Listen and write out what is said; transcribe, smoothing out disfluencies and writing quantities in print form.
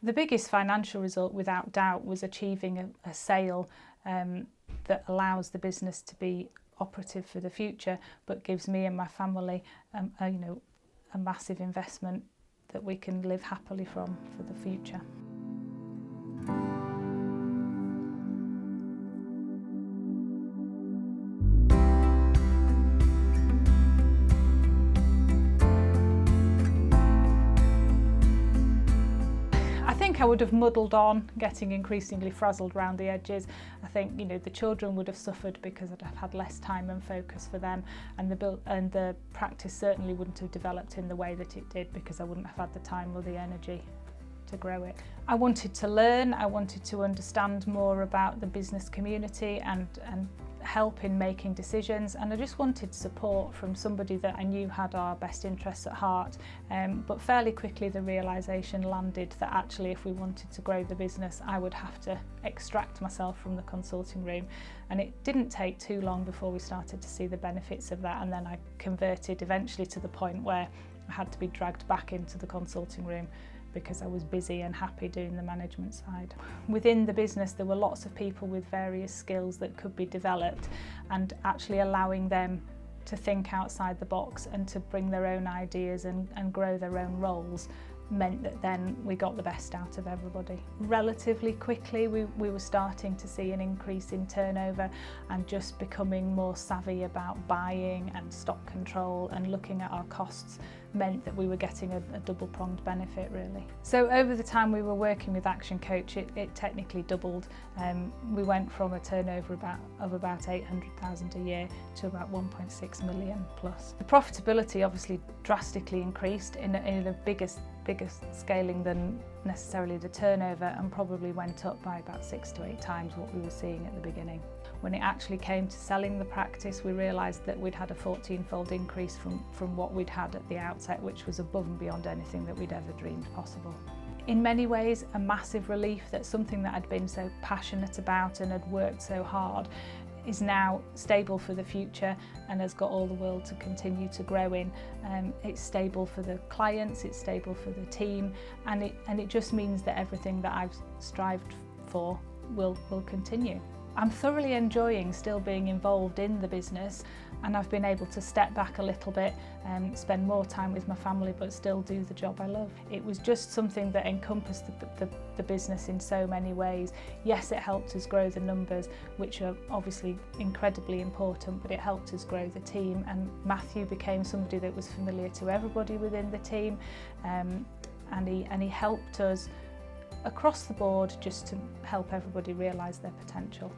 The biggest financial result, without doubt, was achieving a sale that allows the business to be operative for the future, but gives me and my family a massive investment that we can live happily from for the future. I would have muddled on, getting increasingly frazzled around the edges. I think the children would have suffered because I'd have had less time and focus for them, and the practice certainly wouldn't have developed in the way that it did because I wouldn't have had the time or the energy to grow it. I wanted to learn, I wanted to understand more about the business community and help in making decisions, and I just wanted support from somebody that I knew had our best interests at heart. But fairly quickly the realisation landed that actually if we wanted to grow the business I would have to extract myself from the consulting room, and it didn't take too long before we started to see the benefits of that, and then I converted eventually to the point where I had to be dragged back into the consulting room because I was busy and happy doing the management side. Within the business there were lots of people with various skills that could be developed, and actually allowing them to think outside the box and to bring their own ideas and grow their own roles meant that then we got the best out of everybody. Relatively quickly we were starting to see an increase in turnover, and just becoming more savvy about buying and stock control and looking at our costs meant that we were getting a double-pronged benefit really. So over the time we were working with ActionCOACH it technically doubled. We went from a turnover of about 800,000 a year to about 1.6 million plus. The profitability obviously drastically increased in a bigger scaling than necessarily the turnover, and probably went up by about 6 to 8 times what we were seeing at the beginning. When it actually came to selling the practice, we realised that we'd had a 14-fold increase from what we'd had at the outset, which was above and beyond anything that we'd ever dreamed possible. In many ways a massive relief that something that I'd been so passionate about and had worked so hard is now stable for the future and has got all the world to continue to grow in. It's stable for the clients, it's stable for the team, and it just means that everything that I've strived for will continue. I'm thoroughly enjoying still being involved in the business, and I've been able to step back a little bit and spend more time with my family but still do the job I love. It was just something that encompassed the business in so many ways. Yes, it helped us grow the numbers, which are obviously incredibly important, but it helped us grow the team, and Matthew became somebody that was familiar to everybody within the team, and he helped us across the board just to help everybody realise their potential.